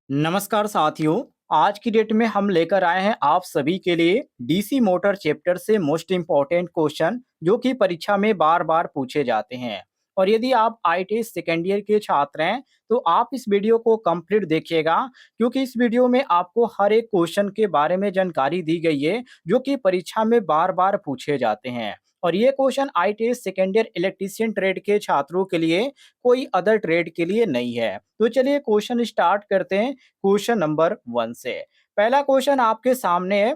नमस्कार साथियों। आज की डेट में हम लेकर आए हैं आप सभी के लिए डीसी मोटर चैप्टर से मोस्ट इम्पॉर्टेंट क्वेश्चन जो कि परीक्षा में बार बार पूछे जाते हैं। और यदि आप आईटीआई सेकेंड ईयर के छात्र हैं तो आप इस वीडियो को कंप्लीट देखिएगा, क्योंकि इस वीडियो में आपको हर एक क्वेश्चन के बारे में जानकारी दी गई है जो कि परीक्षा में बार बार पूछे जाते हैं। और ये question ITI second year electrician trade के छात्रों के लिए, कोई अदर ट्रेड के लिए नहीं है। तो चलिए क्वेश्चन स्टार्ट करते हैं क्वेश्चन नंबर 1 से। पहला क्वेश्चन आपके सामने है,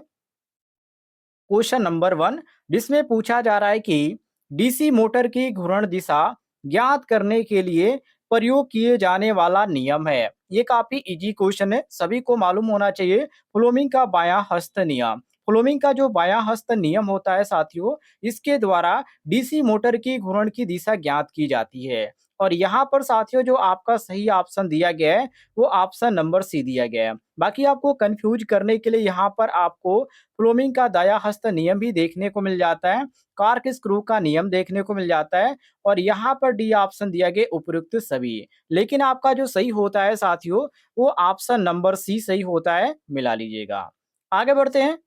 क्वेश्चन नंबर 1, जिसमें पूछा जा रहा है कि डीसी मोटर की घूर्ण दिशा ज्ञात करने के लिए प्रयोग किए जाने वाला नियम है। ये काफी इजी क्वेश्चन है, सभी को मालूम होना चाहिए। फ्लोमिंग का बायां हस्त नियम। फ्लोमिंग का जो बायां हस्त नियम होता है साथियों, इसके द्वारा डीसी मोटर की घूर्ण की दिशा ज्ञात की जाती है। और यहाँ पर साथियों जो आपका सही ऑप्शन दिया गया है वो ऑप्शन नंबर सी दिया गया है। बाकी आपको कंफ्यूज करने के लिए यहाँ पर आपको फ्लोमिंग का दायां हस्त नियम भी देखने को मिल जाता है, कार्क स्क्रू का नियम देखने को मिल जाता है, और यहाँ पर डी ऑप्शन दिया गया उपयुक्त सभी। लेकिन आपका जो सही होता है साथियों वो ऑप्शन नंबर सी सही होता है, मिला लीजिएगा। आगे बढ़ते हैं।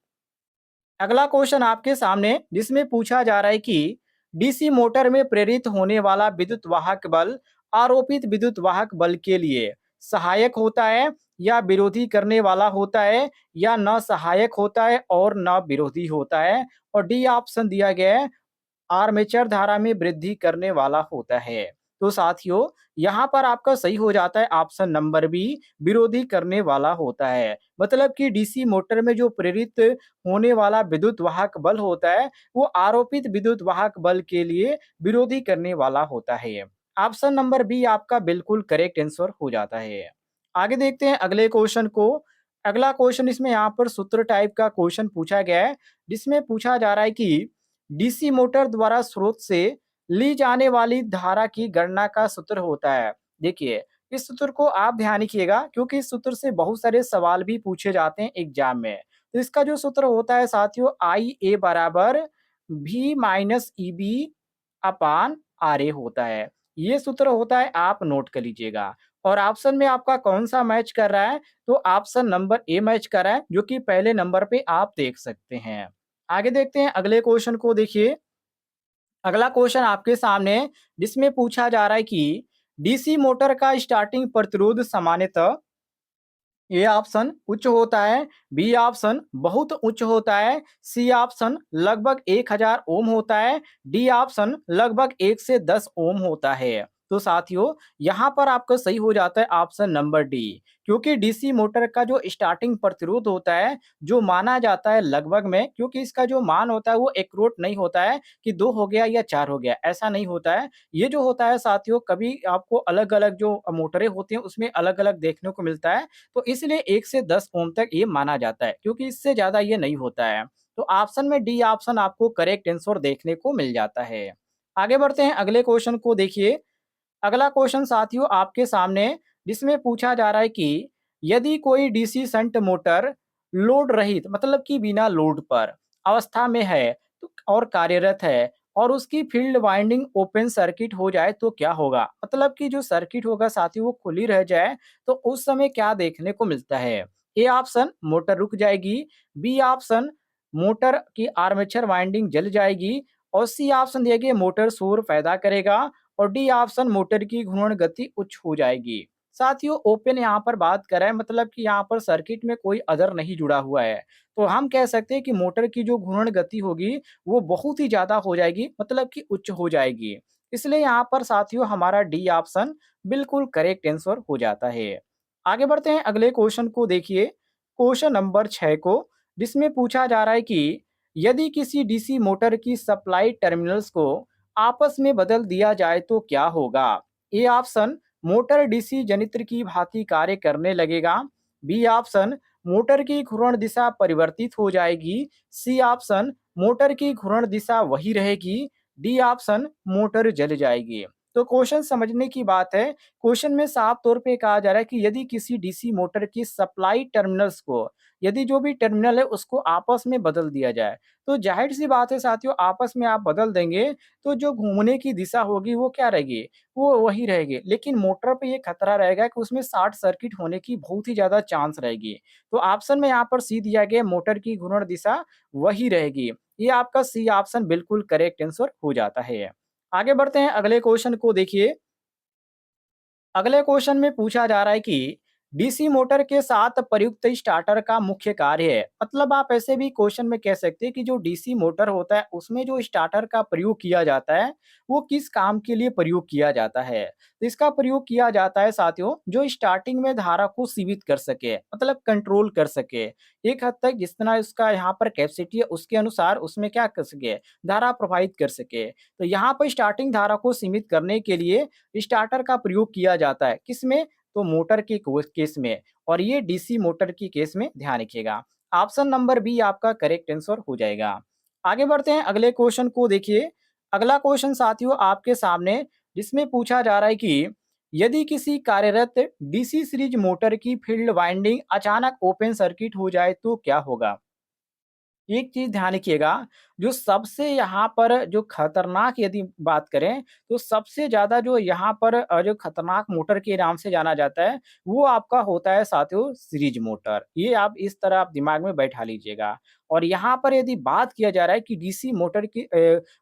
अगला क्वेश्चन आपके सामने, जिसमें पूछा जा रहा है कि डीसी मोटर में प्रेरित होने वाला विद्युत वाहक बल आरोपित विद्युत वाहक बल के लिए सहायक होता है या विरोधी करने वाला होता है, या न सहायक होता है और न विरोधी होता है। और डी ऑप्शन दिया गया है आर्मेचर धारा में वृद्धि करने वाला होता है। तो साथियों यहाँ पर आपका सही हो जाता है ऑप्शन नंबर बी, विरोधी करने वाला होता है। मतलब कि डीसी मोटर में जो प्रेरित होने वाला विद्युत वाहक बल होता है वो आरोपित विद्युत वाहक बल के लिए विरोधी करने वाला होता है। ऑप्शन नंबर बी आपका बिल्कुल करेक्ट आंसर हो जाता है। आगे देखते हैं अगले क्वेश्चन को। अगला क्वेश्चन इसमें यहाँ पर सूत्र टाइप का क्वेश्चन पूछा गया है, जिसमें पूछा जा रहा है कि डीसी मोटर द्वारा स्रोत से ली जाने वाली धारा की गणना का सूत्र होता है। देखिए, इस सूत्र को आप ध्यान रखिएगा, क्योंकि इस सूत्र से बहुत सारे सवाल भी पूछे जाते हैं एग्जाम में। तो इसका जो सूत्र होता है साथियों, आई ए बराबर भी minus E B upon R A होता है। ये सूत्र होता है, आप नोट कर लीजिएगा। और ऑप्शन में आपका कौन सा मैच कर रहा है, तो ऑप्शन नंबर ए मैच कर रहा है, जो कि पहले नंबर पे आप देख सकते हैं। आगे देखते हैं अगले क्वेश्चन को। देखिए, अगला क्वेश्चन आपके सामने है, जिसमें पूछा जा रहा है कि डीसी मोटर का स्टार्टिंग प्रतिरोध सामान्यतः ए ऑप्शन उच्च होता है, बी ऑप्शन बहुत उच्च होता है, सी ऑप्शन लगभग 1000 ओम होता है, डी ऑप्शन लगभग 1 से 10 ओम होता है। तो साथियों यहाँ पर आपका सही हो जाता है ऑप्शन नंबर डी, क्योंकि डीसी मोटर का जो स्टार्टिंग प्रतिरोध होता है जो माना जाता है लगभग में, क्योंकि इसका जो मान होता है वो एक्यूरेट नहीं होता है कि 2 हो गया या 4 हो गया, ऐसा नहीं होता है। ये जो होता है साथियों, कभी आपको अलग अलग जो मोटरें होती हैं उसमें अलग अलग देखने को मिलता है। तो इसलिए 1 से 10 ओम तक ये माना जाता है, क्योंकि इससे ज़्यादा ये नहीं होता है। तो ऑप्शन में डी ऑप्शन आपको करेक्ट आंसर देखने को मिल जाता है। आगे बढ़ते हैं अगले क्वेश्चन को। देखिए, अगला क्वेश्चन साथियों आपके सामने, जिसमें पूछा जा रहा है कि यदि कोई डीसी शंट मोटर लोड रहित, मतलब कि बिना लोड पर अवस्था में है तो और कार्यरत है, और उसकी फील्ड वाइंडिंग ओपन सर्किट हो जाए तो क्या होगा। मतलब कि जो सर्किट होगा साथियों वो खुली रह जाए तो उस समय क्या देखने को मिलता है। ए ऑप्शन मोटर रुक जाएगी, बी ऑप्शन मोटर की आर्मेचर वाइंडिंग जल जाएगी, और सी ऑप्शन दिया गया मोटर शोर पैदा करेगा, और डी ऑप्शन मोटर की घूर्ण गति उच्च हो जाएगी। साथियों ओपन यहाँ पर बात करें, मतलब कि यहाँ पर सर्किट में कोई अदर नहीं जुड़ा हुआ है, तो हम कह सकते हैं कि मोटर की जो घूर्ण गति होगी वो बहुत ही ज्यादा हो जाएगी, मतलब कि उच्च हो जाएगी। इसलिए यहाँ पर साथियों हमारा डी ऑप्शन बिल्कुल करेक्ट आंसर हो जाता है। आगे बढ़ते हैं अगले क्वेश्चन को। देखिए, क्वेश्चन नंबर 6 को, जिसमें पूछा जा रहा है कि यदि किसी डीसी मोटर की सप्लाई टर्मिनल्स को आपस में बदल दिया जाए तो क्या होगा। ए ऑप्शन मोटर डीसी जनित्र की भांति कार्य करने लगेगा, बी ऑप्शन मोटर की घूर्ण दिशा परिवर्तित हो जाएगी, सी ऑप्शन मोटर की घूर्ण दिशा वही रहेगी, डी ऑप्शन मोटर जल जाएगी। तो क्वेश्चन समझने की बात है। क्वेश्चन में साफ तौर पे कहा जा रहा है कि यदि किसी डीसी मोटर की सप्लाई टर्मिनल्स को, यदि जो भी टर्मिनल है उसको आपस में बदल दिया जाए, तो ज़ाहिर-सी बात है साथियों, आपस में आप बदल देंगे तो जो घूमने की दिशा होगी वो क्या रहेगी? वो वही रहेगी। लेकिन मोटर पे ये खतरा रहेगा कि उसमें शॉर्ट सर्किट होने की बहुत ही ज़्यादा चांस रहेगी। तो ऑप्शन में यहाँ पर सी दिया गया है, मोटर की घूर्णन दिशा वही रहेगी। ये आपका सी ऑप्शन बिल्कुल करेक्ट आंसर हो जाता है। आगे बढ़ते हैं, अगले क्वेश्चन को देखिए। अगले क्वेश्चन में पूछा जा रहा है कि डीसी मोटर के साथ प्रयुक्त स्टार्टर का मुख्य कार्य है। मतलब आप ऐसे भी क्वेश्चन में कह सकते हैं कि जो डीसी मोटर होता है उसमें जो स्टार्टर का प्रयोग किया जाता है वो किस काम के लिए प्रयोग किया जाता है। तो इसका प्रयोग किया जाता है साथियों, जो स्टार्टिंग में धारा को सीमित कर सके, मतलब कंट्रोल कर सके। एक हद तक जितना उसका यहाँ पर कैपेसिटी है उसके अनुसार उसमें क्या कर सके, धारा प्रवाहित कर सके। तो यहाँ पर स्टार्टिंग धारा को सीमित करने के लिए स्टार्टर का प्रयोग किया जाता है। किसमें? तो मोटर के केस में, और ये डीसी मोटर की केस में ध्यान रखिएगा। ऑप्शन नंबर बी आपका करेक्ट आंसर हो जाएगा। आगे बढ़ते हैं, अगले क्वेश्चन को देखिए। अगला क्वेश्चन साथियों आपके सामने, जिसमें पूछा जा रहा है कि यदि किसी कार्यरत डीसी सीरीज मोटर की फील्ड वाइंडिंग अचानक ओपन सर्किट हो जाए तो क्या होगा? एक चीज़ ध्यान रखिएगा, जो सबसे यहाँ पर जो खतरनाक यदि बात करें, तो सबसे ज़्यादा जो यहाँ पर जो खतरनाक मोटर के नाम से जाना जाता है, वो आपका होता है साथियों सीरीज मोटर। ये आप इस तरह आप दिमाग में बैठा लीजिएगा। और यहाँ पर यदि बात किया जा रहा है कि डीसी मोटर की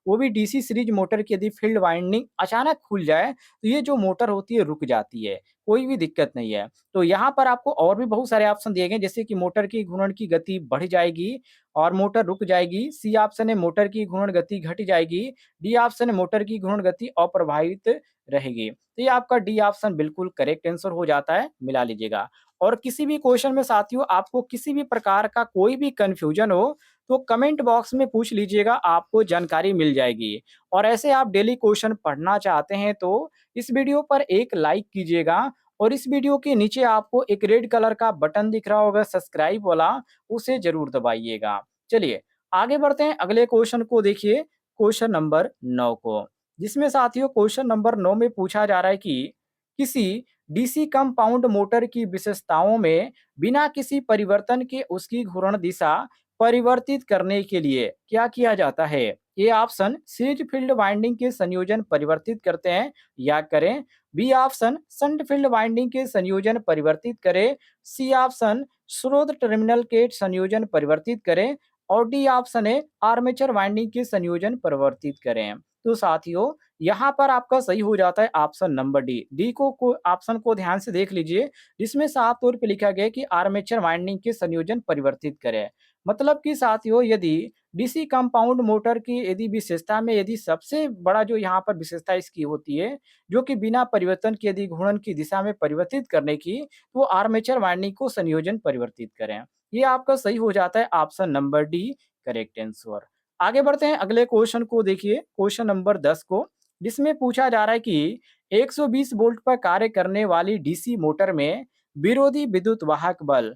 वो भी डीसी सीरीज मोटर की यदि फील्ड वाइंडिंग अचानक खुल जाए, तो ये जो मोटर होती है रुक जाती है, कोई भी दिक्कत नहीं है। तो यहाँ पर आपको और भी बहुत सारे ऑप्शन दिए गए हैं, जैसे कि मोटर की घूर्णन की गति बढ़ जाएगी और मोटर रुक जाएगी। सी ऑप्शन है मोटर की घूर्णन गति घट जाएगी। डी ऑप्शन है मोटर की घूर्णन गति अप्रभावित रहेगी। तो ये आपका डी ऑप्शन बिल्कुल करेक्ट आंसर हो जाता है, मिला लीजिएगा। और किसी भी क्वेश्चन में साथियों आपको किसी भी प्रकार का कोई भी कन्फ्यूजन हो, तो कमेंट बॉक्स में पूछ लीजिएगा, आपको जानकारी मिल जाएगी। और ऐसे आप डेली क्वेश्चन पढ़ना चाहते हैं तो इस वीडियो पर एक लाइक कीजिएगा, और इस वीडियो के नीचे आपको एक रेड कलर का बटन दिख रहा होगा सब्सक्राइब वाला, उसे ज़रूर दबाइएगा। चलिए, आगे बढ़ते हैं, अगले क्वेश्चन को देखिए, क्वेश्चन नंबर 9 को। जिसमें साथियों क्वेश्चन नंबर 9 में पूछा जा रहा है कि किसी डीसी कंपाउंड मोटर की विशेषताओं में बिना किसी परिवर्तन के उसकी घूर्णन दिशा परिवर्तित करने के लिए क्या किया जाता है? A option series field winding के संयोजन परिवर्तित करते हैं या करें। B option shunt field winding के संयोजन परिवर्तित करें। सी ऑप्शन स्रोत टर्मिनल के संयोजन परिवर्तित करें। और डी ऑप्शन है आर्मेचर वाइंडिंग के संयोजन परिवर्तित करें। तो साथियों यहाँ पर आपका सही हो जाता है ऑप्शन नंबर डी। डी को ऑप्शन को ध्यान से देख लीजिए, जिसमें साफ तौर पे लिखा गया है कि आर्मेचर वाइंडिंग के संयोजन परिवर्तित करें। मतलब कि साथियों यदि डीसी कंपाउंड मोटर की यदि विशेषता में यदि सबसे बड़ा जो यहाँ पर विशेषता इसकी होती है, जो कि बिना परिवर्तन के यदि घूर्णन की दिशा में परिवर्तित करने की, तो वो आर्मेचर वाइंडिंग को संयोजन परिवर्तित करें। ये आपका सही हो जाता है option number D correct answer. आगे बढ़ते हैं, अगले क्वेश्चन को देखिए, क्वेश्चन नंबर 10 को, जिसमें पूछा जा रहा है कि 120 वोल्ट पर कार्य करने वाली डीसी मोटर में विरोधी विद्युत वाहक बल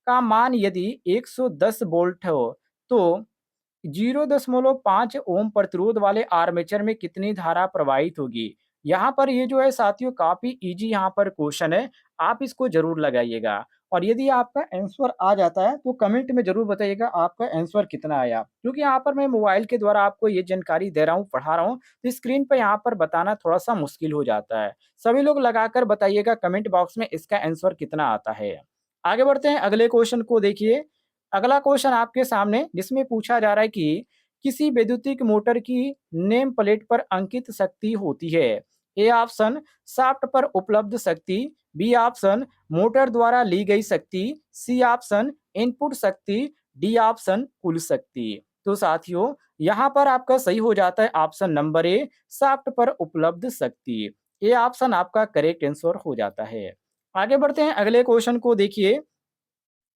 का मान यदि 110 वोल्ट हो, तो 0.5 ओम प्रतिरोध वाले आर्मेचर में कितनी धारा प्रवाहित होगी? यहाँ पर ये जो है साथियों काफ़ी ईज़ी यहाँ पर क्वेश्चन है, आप इसको ज़रूर लगाइएगा। और यदि आपका आंसर आ जाता है तो कमेंट में ज़रूर बताइएगा आपका आंसर कितना आया। क्योंकि यहाँ पर मैं मोबाइल के द्वारा आपको ये जानकारी दे रहा हूँ, पढ़ा रहा हूँ, तो स्क्रीन पे यहाँ पर बताना थोड़ा-सा मुश्किल हो जाता है। सभी लोग लगाकर बताइएगा कमेंट बॉक्स में इसका आंसर कितना आता है। आगे बढ़ते हैं, अगले क्वेश्चन को देखिए। अगला क्वेश्चन आपके सामने, जिसमें पूछा जा रहा है कि किसी वैद्युतिक मोटर की नेम प्लेट पर अंकित शक्ति होती है। ए ऑप्शन शाफ्ट पर उपलब्ध शक्ति। बी ऑप्शन मोटर द्वारा ली गई शक्ति। सी ऑप्शन इनपुट शक्ति। डी ऑप्शन कुल शक्ति। तो साथियों यहाँ पर आपका सही हो जाता है ऑप्शन नंबर ए शाफ्ट पर उपलब्ध शक्ति। ये ऑप्शन आपका करेक्ट आंसर हो जाता है। आगे बढ़ते हैं, अगले क्वेश्चन को देखिए।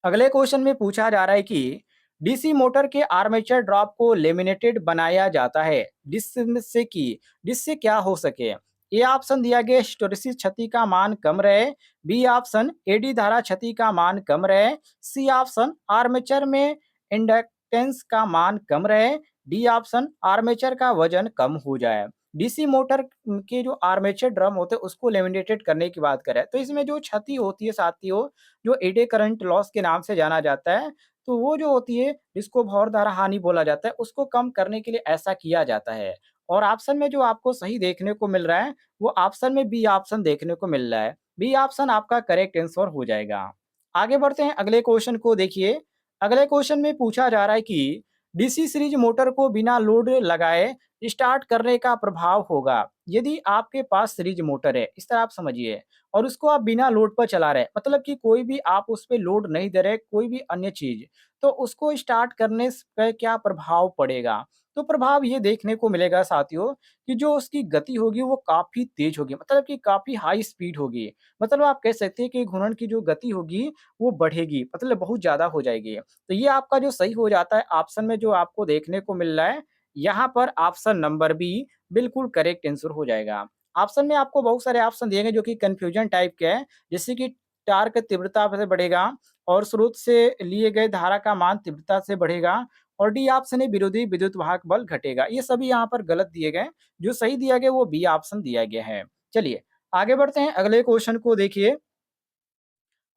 अगले क्वेश्चन में पूछा जा रहा है कि डीसी मोटर के आर्मेचर ड्रॉप को लेमिनेटेड बनाया जाता है जिससे क्या हो सके। ए ऑप्शन दिया गया हिस्टैरिसीस क्षति का मान कम रहे। बी ऑप्शन एडी धारा क्षति का मान कम रहे। सी ऑप्शन आर्मेचर में इंडक्टेंस का मान कम रहे। डी ऑप्शन आर्मेचर का वजन कम हो जाए। डीसी मोटर के जो आर्मेचर ड्रम होते हैं उसको लेमिनेटेड करने की बात करें तो इसमें जो क्षति होती है साथियों, जो एडी करंट लॉस के नाम से जाना जाता है, तो वो जो होती है जिसको भौर धारा हानि बोला जाता है, उसको कम करने के लिए ऐसा किया जाता है। और ऑप्शन में जो आपको सही देखने को मिल रहा है, वो ऑप्शन में बी ऑप्शन देखने को मिल रहा है। बी ऑप्शन आपका करेक्ट आंसर हो जाएगा। आगे बढ़ते हैं अगले क्वेश्चन को देखिए। अगले क्वेश्चन में पूछा जा रहा है कि डीसी सीरीज मोटर को बिना लोड लगाए स्टार्ट करने का प्रभाव होगा यदि आपके पास सीरीज मोटर है, इस तरह आप समझिए, और उसको आप बिना लोड पर चला रहे हैं, मतलब कि कोई भी आप उस पे लोड नहीं दे रहे, कोई भी अन्य चीज, तो उसको स्टार्ट करने पे क्या प्रभाव पड़ेगा? तो प्रभाव ये देखने को मिलेगा साथियों कि जो उसकी गति होगी वो काफी तेज होगी, मतलब कि काफी हाई स्पीड होगी। मतलब आप कह सकते हैं कि घूर्णन की जो गति होगी वो बढ़ेगी, मतलब बहुत ज्यादा हो जाएगी। तो ये आपका जो सही हो जाता है ऑप्शन में जो आपको देखने को मिल रहा है, यहाँ पर ऑप्शन नंबर बी बिल्कुल करेक्ट आंसर हो जाएगा। ऑप्शन में आपको बहुत सारे ऑप्शन दिए गए जो कि कंफ्यूजन टाइप के हैं, जैसे कि टार्क तीव्रता से बढ़ेगा और स्रोत से लिए गए धारा का मान तीव्रता से बढ़ेगा, और डी ऑप्शन है विरोधी विद्युत वाहक बल घटेगा। ये सभी यहाँ पर गलत दिए गए, जो सही दिया गया वो बी ऑप्शन दिया गया है। चलिए आगे बढ़ते हैं, अगले क्वेश्चन को देखिए।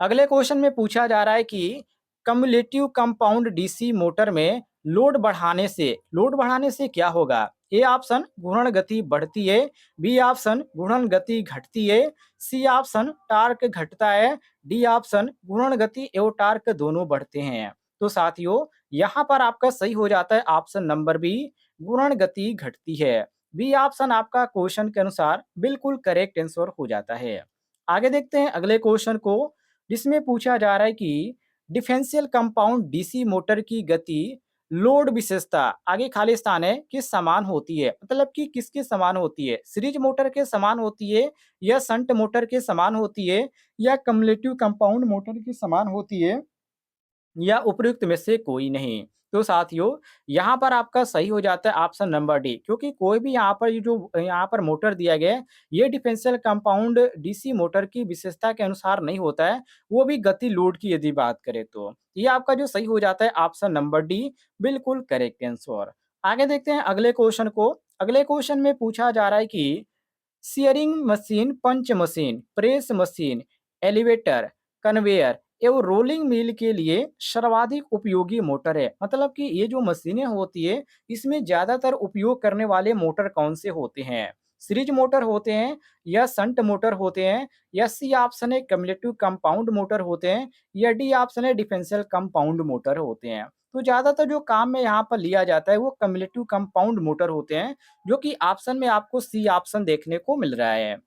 अगले क्वेश्चन में पूछा जा रहा है कि कम्युलेटिव कंपाउंड डीसी मोटर में लोड बढ़ाने से क्या होगा? ए ऑप्शन घूर्णन गति बढ़ती है, बी ऑप्शन घूर्णन गति घटती है, सी ऑप्शन टार्क घटता है, डी ऑप्शन घूर्णन गति एवं टार्क दोनों बढ़ते हैं। तो साथियों यहाँ पर आपका सही हो जाता है ऑप्शन नंबर बी, घूर्णन गति घटती है। बी ऑप्शन आपका क्वेश्चन के अनुसार बिल्कुल करेक्ट आंसर हो जाता है। आगे देखते हैं अगले क्वेश्चन को, जिसमें पूछा जा रहा है कि डिफरेंशियल कंपाउंड डीसी मोटर की गति लोड विशेषता आगे खाली स्थान है किस समान होती है, मतलब कि किसके समान होती है? सीरीज मोटर के समान होती है, या शंट मोटर के समान होती है, या कम्युलेटिव कंपाउंड मोटर के समान होती है, या उपयुक्त में से कोई नहीं? तो साथियों यहाँ पर आपका सही हो जाता है ऑप्शन नंबर डी, क्योंकि कोई भी यहाँ पर ये जो यहाँ पर मोटर दिया गया है, ये डिफरेंशियल कंपाउंड डीसी मोटर की विशेषता के अनुसार नहीं होता है, वो भी गति लोड की यदि बात करें तो। ये आपका जो सही हो जाता है ऑप्शन नंबर डी, बिल्कुल करेक्ट आंसर। आगे देखते हैं अगले क्वेश्चन को। अगले क्वेश्चन में पूछा जा रहा है कि shearing machine, punch machine, press machine, elevator, conveyor एवं रोलिंग मिल के लिए सर्वाधिक उपयोगी मोटर है, मतलब कि ये जो मशीनें होती है इसमें ज्यादातर उपयोग करने वाले मोटर कौन से होते हैं? सीरीज मोटर होते हैं, या संट मोटर होते हैं, या सी ऑप्शन है कम्युलेटिव कंपाउंड मोटर होते हैं, या डी ऑप्शन है डिफरेंशियल कंपाउंड मोटर होते हैं? तो ज्यादातर जो काम में यहाँ पर लिया जाता है वो कम्युलेटिव कंपाउंड मोटर होते हैं, जो कि ऑप्शन में आपको सी ऑप्शन देखने को मिल रहा है।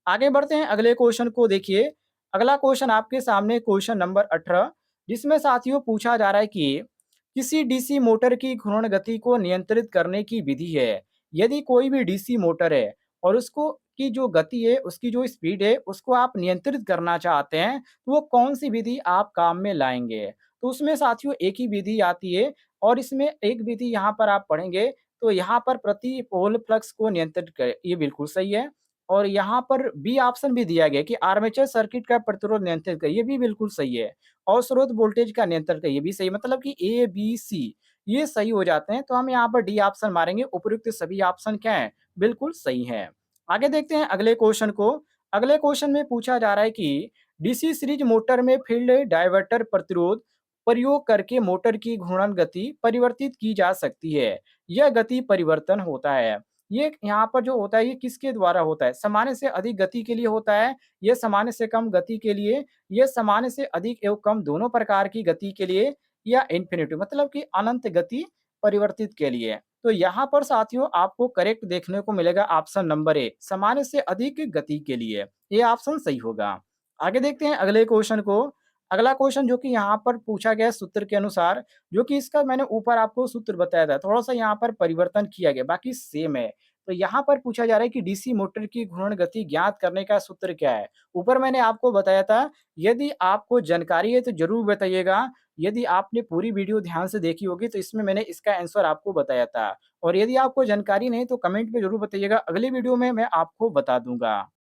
आगे बढ़ते हैं अगले क्वेश्चन को देखिए। अगला क्वेश्चन आपके सामने क्वेश्चन नंबर 18, जिसमें साथियों पूछा जा रहा है कि किसी डीसी मोटर की घूर्णन गति को नियंत्रित करने की विधि है। यदि कोई भी डीसी मोटर है और उसको की जो गति है, उसकी जो स्पीड है, उसको आप नियंत्रित करना चाहते हैं, तो वो कौन सी विधि आप काम में लाएंगे? तो उसमें साथियों एक ही विधि आती है, और इसमें एक विधि यहाँ पर आप पढ़ेंगे तो यहाँ पर प्रति पोल फ्लक्स को नियंत्रित करे, ये बिल्कुल सही है। और यहाँ पर बी ऑप्शन भी दिया गया कि आर्मेचर सर्किट का प्रतिरोध नियंत्रित करे, ये भी बिल्कुल सही है। और स्रोत वोल्टेज का नियंत्रण करे, ये भी सही, मतलब कि ए बी सी ये सही हो जाते हैं। तो हम यहाँ पर डी ऑप्शन मारेंगे, उपयुक्त सभी ऑप्शन क्या है? बिल्कुल सही है। आगे देखते हैं अगले क्वेश्चन को। अगले क्वेश्चन में पूछा जा रहा है कि डीसी सीरीज मोटर में फील्ड डाइवर्टर प्रतिरोध प्रयोग करके मोटर की घूर्णन गति परिवर्तित की जा सकती है। यह गति परिवर्तन होता है, ये यहाँ पर जो होता है ये किसके द्वारा होता है? सामान्य से अधिक गति के लिए होता है, ये सामान्य से कम गति के लिए, ये सामान्य से अधिक एवं कम दोनों प्रकार की गति के लिए, या इन्फिनिटी मतलब कि अनंत गति परिवर्तित के लिए? तो यहाँ पर साथियों आपको करेक्ट देखने को मिलेगा ऑप्शन नंबर ए, सामान्य से अधिक गति के लिए, ये ऑप्शन सही होगा। आगे देखते हैं अगले क्वेश्चन को। अगला क्वेश्चन जो कि यहाँ पर पूछा गया है सूत्र के अनुसार, जो कि इसका मैंने ऊपर आपको सूत्र बताया था, थोड़ा सा यहाँ पर परिवर्तन किया गया, बाकी सेम है। तो यहाँ पर पूछा जा रहा है कि डीसी मोटर की घूर्णन गति ज्ञात करने का सूत्र क्या है? ऊपर मैंने आपको बताया था, यदि आपको जानकारी है तो जरूर बताइएगा। यदि आपने पूरी वीडियो ध्यान से देखी होगी तो इसमें मैंने इसका आंसर आपको बताया था। और यदि आपको जानकारी नहीं तो कमेंट में जरूर बताइएगा, अगली वीडियो में मैं आपको बता दूंगा।